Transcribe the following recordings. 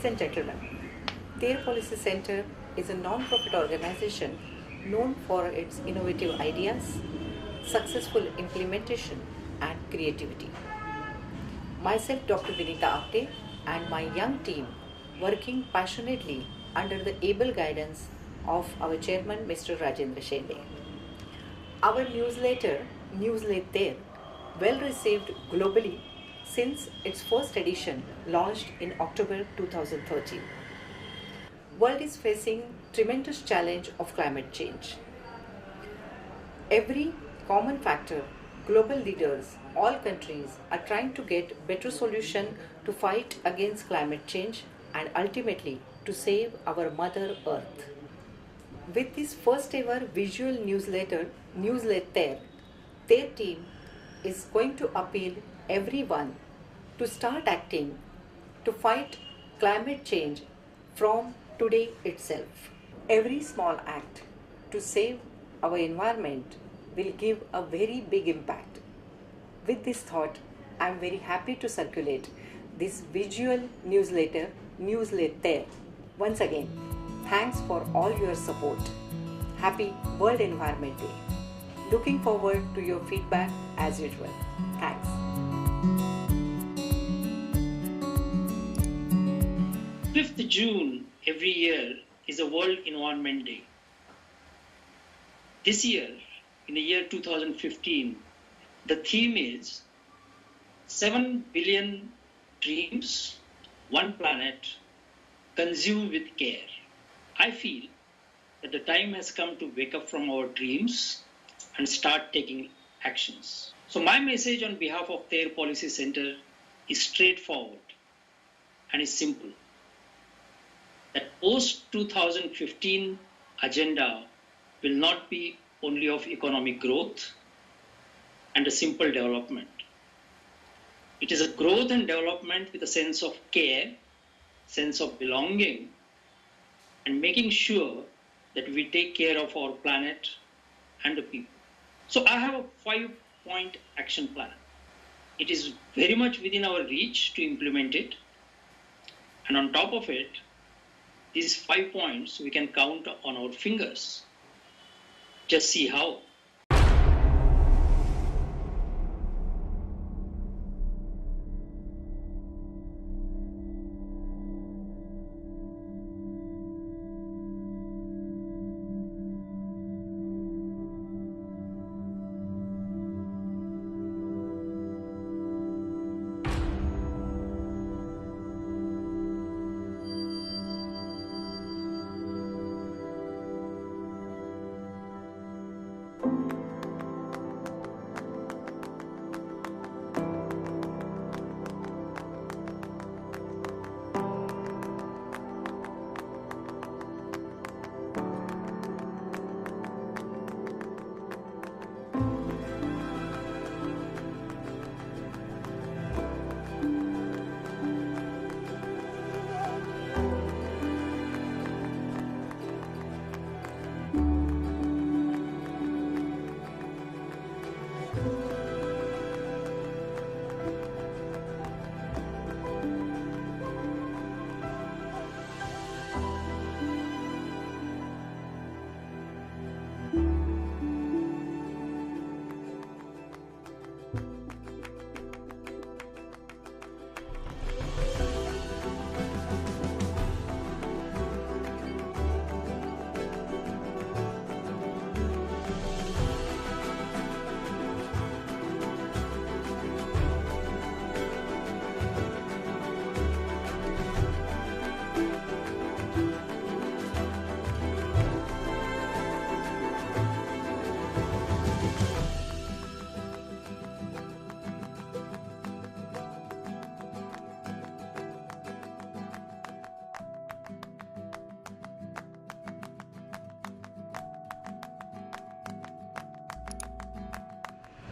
Ladies and gentlemen, TERRE Policy Center is a non-profit organization known for its innovative ideas, successful implementation and creativity. Myself, Dr. Vinita Apte, and my young team working passionately under the able guidance of our chairman, Mr. Rajendra Shende. Our newsletter, NewsleTERRE, well received globally since its first edition launched in October 2013. World is facing tremendous challenge of climate change. Every common factor, global leaders, all countries are trying to get better solution to fight against climate change and ultimately to save our Mother Earth. With this first ever visual newsletter, NewsleTERRE, their team is going to appeal everyone to start acting to fight climate change from today itself. Every small act to save our environment will give a very big impact. With this thought, I am very happy to circulate this visual newsletter, NewsleTERRE. Once again, thanks for all your support. Happy World Environment Day. Looking forward to your feedback as usual. Thanks. 5th June every year is a World Environment Day. This year, in the year 2015, the theme is 7 billion dreams, one planet, consume with care. I feel that the time has come to wake up from our dreams and start taking actions. So my message on behalf of TERRE Policy Center is straightforward and is simple. That post-2015 agenda will not be only of economic growth and a simple development. It is a growth and development with a sense of care, sense of belonging, and making sure that we take care of our planet and the people. So I have a 5-point action plan. It is very much within our reach to implement it. And on top of it, these 5 points we can count on our fingers. Just see how.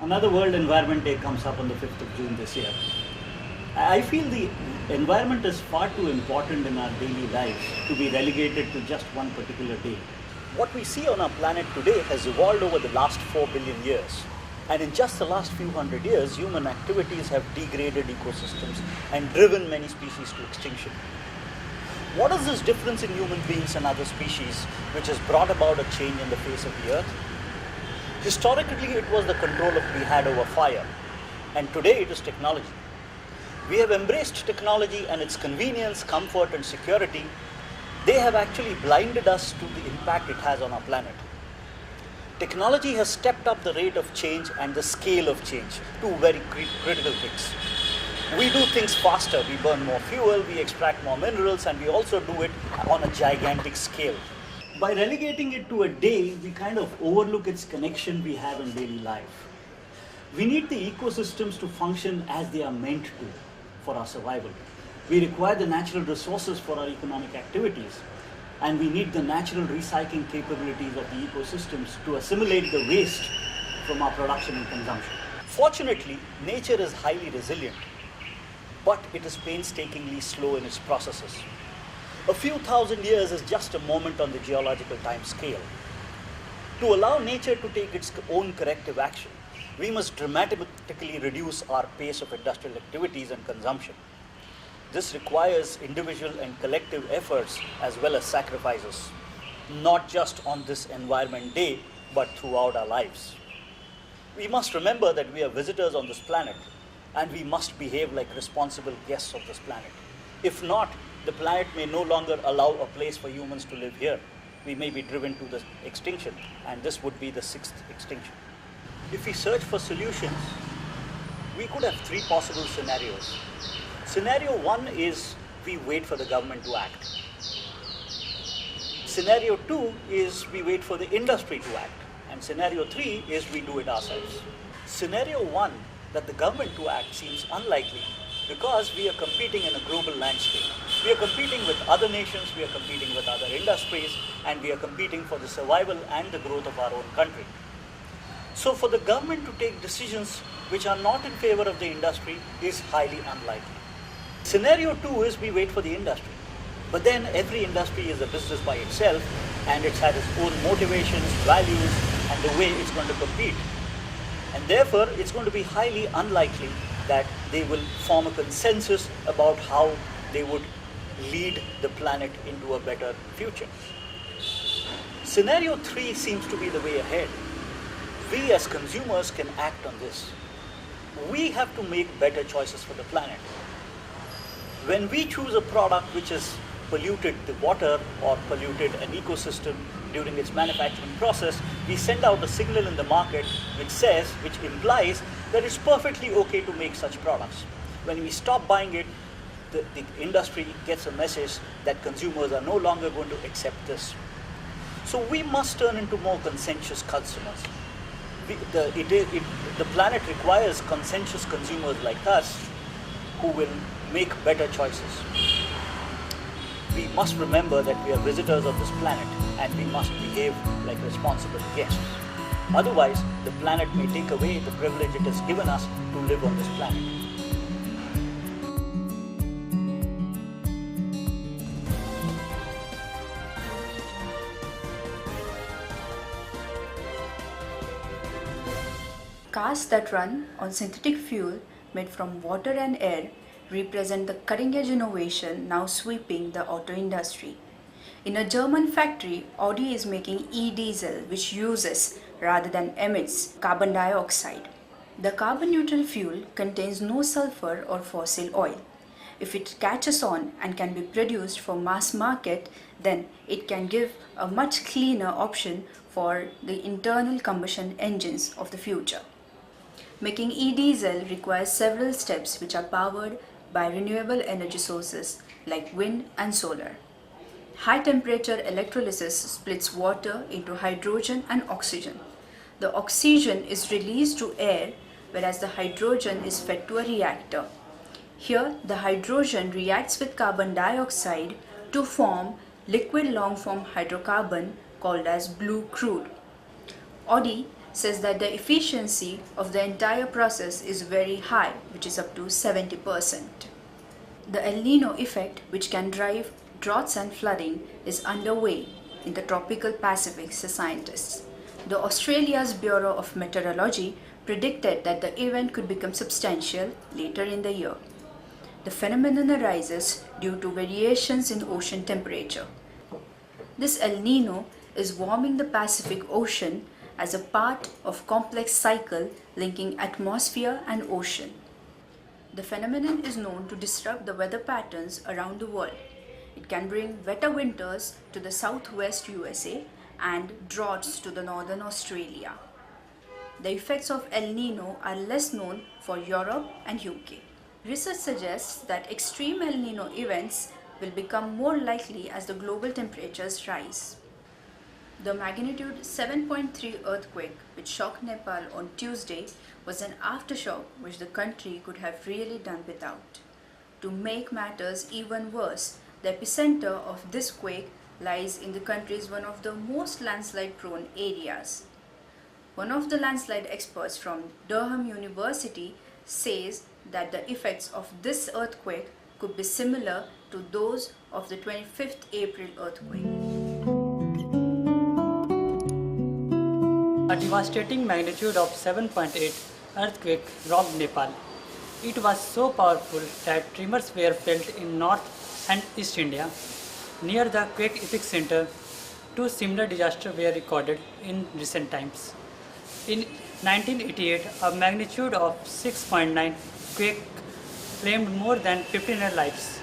Another World Environment Day comes up on the 5th of June this year. I feel the environment is far too important in our daily lives to be relegated to just one particular day. What we see on our planet today has evolved over the last 4 billion years. And in just the last few hundred years, human activities have degraded ecosystems and driven many species to extinction. What is this difference in human beings and other species which has brought about a change in the face of the earth? Historically, it was the control we had over fire, and today it is technology. We have embraced technology and its convenience, comfort, and security. They have actually blinded us to the impact it has on our planet. Technology has stepped up the rate of change and the scale of change, two very critical things. We do things faster, we burn more fuel, we extract more minerals, and we also do it on a gigantic scale. By relegating it to a day, we kind of overlook its connection we have in daily life. We need the ecosystems to function as they are meant to for our survival. We require the natural resources for our economic activities, and we need the natural recycling capabilities of the ecosystems to assimilate the waste from our production and consumption. Fortunately, nature is highly resilient, but it is painstakingly slow in its processes. A few thousand years is just a moment on the geological time scale. To allow nature to take its own corrective action, we must dramatically reduce our pace of industrial activities and consumption. This requires individual and collective efforts as well as sacrifices, not just on this Environment Day, but throughout our lives. We must remember that we are visitors on this planet, and we must behave like responsible guests of this planet. If not, the planet may no longer allow a place for humans to live here. We may be driven to the extinction, and this would be the 6th extinction. If we search for solutions, we could have 3 possible scenarios. Scenario 1 is we wait for the government to act. Scenario 2 is we wait for the industry to act. And scenario 3 is we do it ourselves. Scenario 1, that the government to act, seems unlikely because we are competing in a global landscape. We are competing with other nations, we are competing with other industries, and we are competing for the survival and the growth of our own country. So for the government to take decisions which are not in favor of the industry is highly unlikely. Scenario 2 is we wait for the industry. But then every industry is a business by itself, and it has its own motivations, values, and the way it's going to compete. And therefore, it's going to be highly unlikely that they will form a consensus about how they would lead the planet into a better future. Scenario 3 seems to be the way ahead. We as consumers can act on this. We have to make better choices for the planet. When we choose a product which has polluted the water or polluted an ecosystem during its manufacturing process, we send out a signal in the market which implies that it's perfectly okay to make such products. When we stop buying it, the industry gets a message that consumers are no longer going to accept this. So we must turn into more conscientious customers. The planet requires conscientious consumers like us who will make better choices. We must remember that we are visitors of this planet, and we must behave like responsible guests. Otherwise, the planet may take away the privilege it has given us to live on this planet. Cars that run on synthetic fuel made from water and air represent the cutting-edge innovation now sweeping the auto industry. In a German factory, Audi is making e-diesel, which uses rather than emits carbon dioxide. The carbon-neutral fuel contains no sulfur or fossil oil. If it catches on and can be produced for mass market, then it can give a much cleaner option for the internal combustion engines of the future. Making e-diesel requires several steps which are powered by renewable energy sources like wind and solar. High temperature electrolysis splits water into hydrogen and oxygen. The oxygen is released to air, whereas the hydrogen is fed to a reactor. Here, the hydrogen reacts with carbon dioxide to form liquid long-form hydrocarbon called as blue crude. Audi says that the efficiency of the entire process is very high, which is up to 70%. The El Nino effect, which can drive droughts and flooding, is underway in the tropical Pacific, says scientists. The Australia's Bureau of Meteorology predicted that the event could become substantial later in the year. The phenomenon arises due to variations in ocean temperature. This El Nino is warming the Pacific Ocean as a part of complex cycle linking atmosphere and ocean. The phenomenon is known to disrupt the weather patterns around the world. It can bring wetter winters to the southwest USA and droughts to the northern Australia. The effects of El Nino are less known for Europe and UK. Research suggests that extreme El Nino events will become more likely as the global temperatures rise. The magnitude 7.3 earthquake, which shocked Nepal on Tuesday, was an aftershock which the country could have really done without. To make matters even worse, the epicenter of this quake lies in the country's one of the most landslide-prone areas. One of the landslide experts from Durham University says that the effects of this earthquake could be similar to those of the 25th April earthquake. A devastating magnitude of 7.8 earthquake rocked Nepal. It was so powerful that tremors were felt in North and East India. Near the quake epicenter, two similar disasters were recorded in recent times. In 1988, a magnitude of 6.9 quake claimed more than 1,500 lives.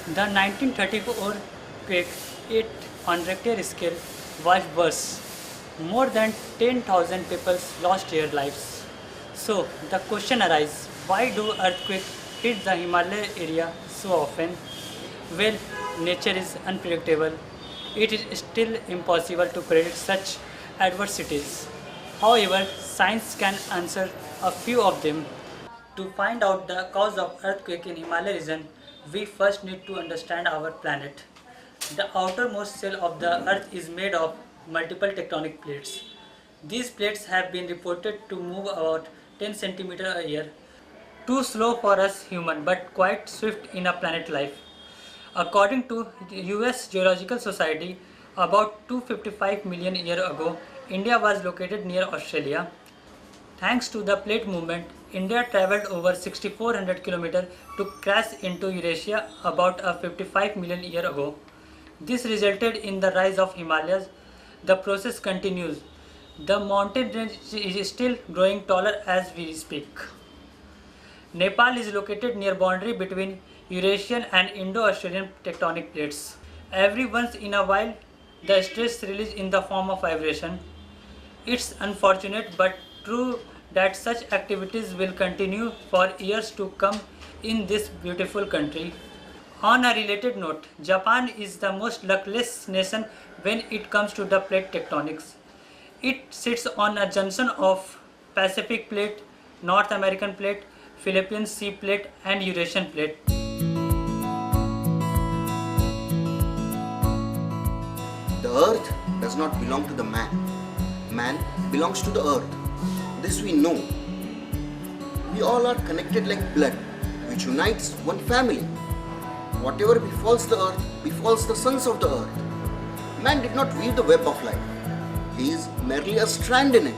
The 1934 quake, 8 on Richter scale, was worse. More than 10,000 people lost their lives. So the question arises, why do earthquakes hit the Himalaya area so often? Well, nature is unpredictable. It is still impossible to predict such adversities. However, science can answer a few of them. To find out the cause of earthquake in Himalaya region, we first need to understand our planet. The outermost shell of the earth is made of multiple tectonic plates. These plates have been reported to move about 10 cm a year. Too slow for us human, but quite swift in a planet life. According to the US Geological Society, about 255 million years ago, India was located near Australia. Thanks to the plate movement, India travelled over 6,400 km to crash into Eurasia about 55 million years ago. This resulted in the rise of Himalayas. The process continues. The mountain range is still growing taller as we speak. Nepal is located near boundary between Eurasian and Indo-Australian tectonic plates. Every once in a while, the stress released in the form of vibration. It's unfortunate but true that such activities will continue for years to come in this beautiful country. On a related note, Japan is the most luckless nation when it comes to the plate tectonics. It sits on a junction of Pacific plate, North American plate, Philippine Sea plate and Eurasian plate. The earth does not belong to the man. Man belongs to the earth. This we know. We all are connected like blood, which unites one family. Whatever befalls the earth befalls the sons of the earth. Man did not weave the web of life. He is merely a strand in it.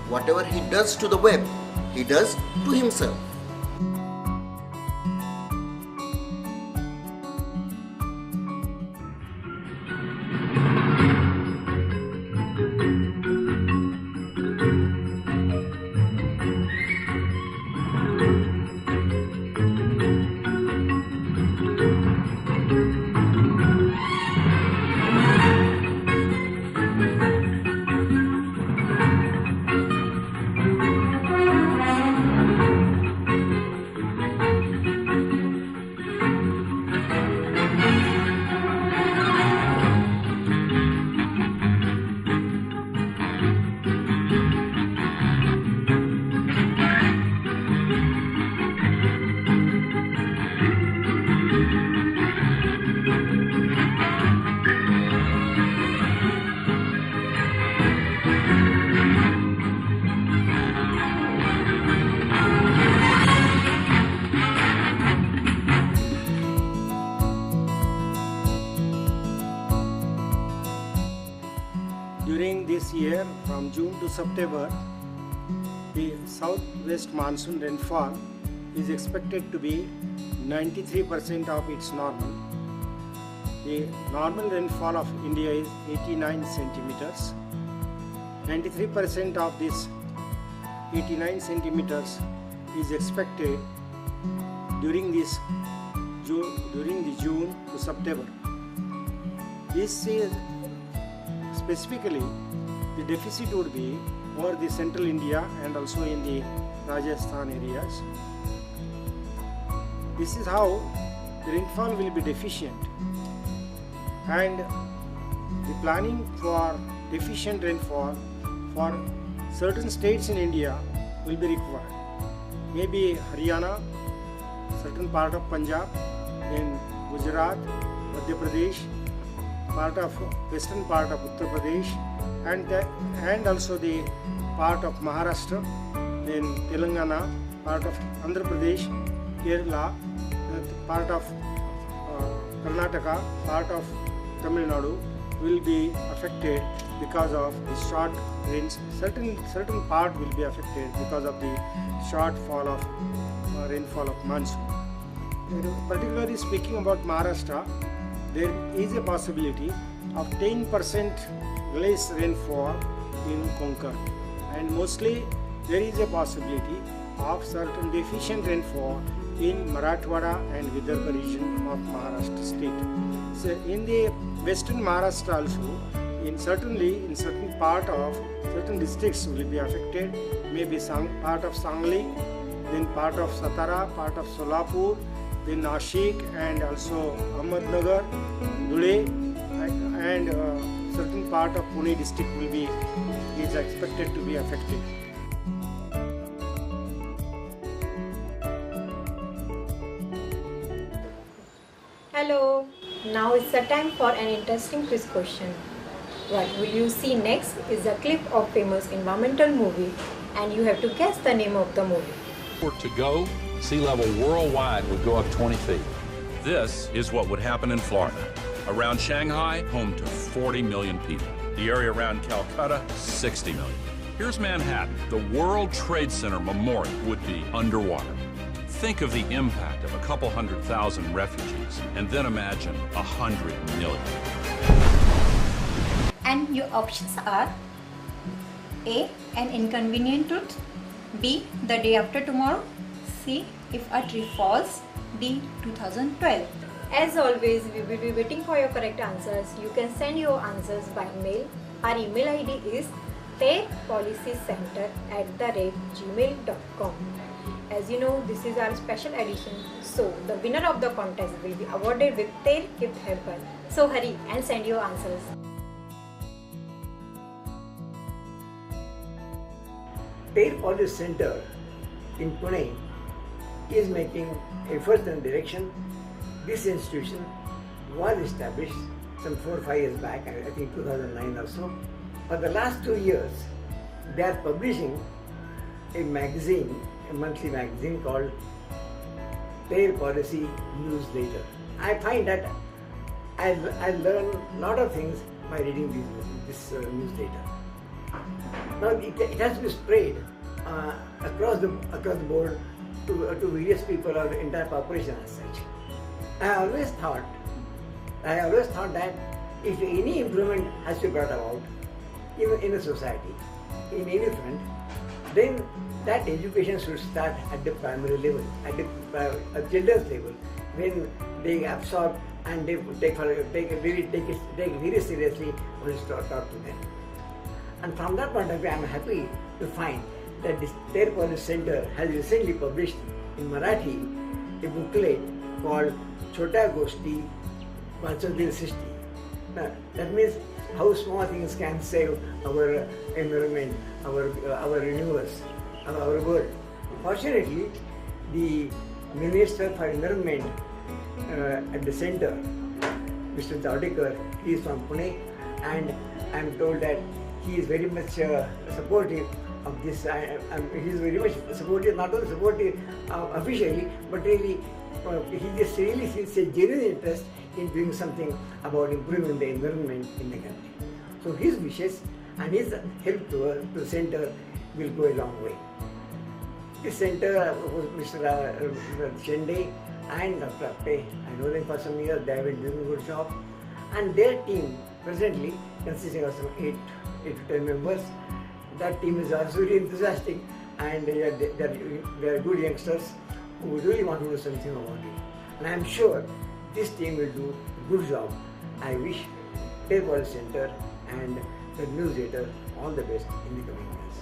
Whatever he does to the web, he does to himself. During this year, from June to September, the southwest monsoon rainfall is expected to be 93% of its normal. The normal rainfall of India is 89 centimeters. 93% of this 89 centimeters is expected during the June to September. This is specifically the deficit would be over the central India and also in the Rajasthan areas. This is how the rainfall will be deficient, and the planning for deficient rainfall for certain states in India will be required. Maybe Haryana, certain part of Punjab, then Gujarat, Madhya Pradesh, part of western part of Uttar Pradesh, and also the part of Maharashtra, then Telangana, part of Andhra Pradesh, Kerala, part of Karnataka, part of Tamil Nadu will be affected because of the short rains. Certain part will be affected because of the shortfall of rainfall of monsoon. Particularly speaking about Maharashtra, there is a possibility of 10% less rainfall in Konkan, and mostly there is a possibility of certain deficient rainfall in Marathwada and Vidarbha region of Maharashtra state. So in the western Maharashtra also, in certain part of certain districts will be affected, maybe part of Sangli, then part of Satara, part of Solapur, then Nashik, and also Ahmednagar, Dhule, and certain part of Pune district is expected to be affected. Hello, now it's the time for an interesting quiz question. What will you see next is a clip of famous environmental movie, and you have to guess the name of the movie. To go, sea level worldwide would go up 20 feet. This is what would happen in Florida. Around Shanghai, home to 40 million people. The area around Calcutta, 60 million. Here's Manhattan. The World Trade Center Memorial would be underwater. Think of the impact of a couple 100,000 refugees, and then imagine 100 million. And your options are A. An inconvenient truth, B. The day after tomorrow, C. If a tree falls, D. 2012. As always, we will be waiting for your correct answers. You can send your answers by mail. Our email ID is terrepolicycenter@gmail.com. As you know, this is our special edition, so the winner of the contest will be awarded with TERRE gift hamper. So hurry and send your answers. TERRE Policy Center in Pune is making efforts in direction. This institution was established some 4 or 5 years back, I think 2009 or so. For the last 2 years, they are publishing a magazine, a monthly magazine called TERRE Policy Newsletter. I find that I learn a lot of things by reading this newsletter. Now it has to be spread across the board to various people or the entire population as such. I always thought that if any improvement has to be brought about in a society, in any front, then that education should start at the primary level, at the children's level, when they absorb and they take it very seriously when it's taught to them. And from that point of view, I am happy to find that this TERRE Policy Center has recently published in Marathi a booklet called Chota Goshti Vachadil Srishti. Now, that means how small things can save our environment, our universe, our world. Fortunately, the Minister for Environment at the center, Mr. Javadekar, he is from Pune, and I am told that he is very much supportive of this. He is very much supportive, not only supportive officially, but really he just really feels a genuine interest in doing something about improving the environment in the country. So his wishes and his help to the center will go a long way. This center, Mr. Shende and Dr. Appe. I know them for some years, they have been doing a good job. And their team presently consisting of some 8 to 10 members. That team is also really enthusiastic and they are good youngsters who really want to do something about it. And I am sure this team will do a good job. I wish TERRE Policy Center and the NewsleTERRE all the best in the coming years.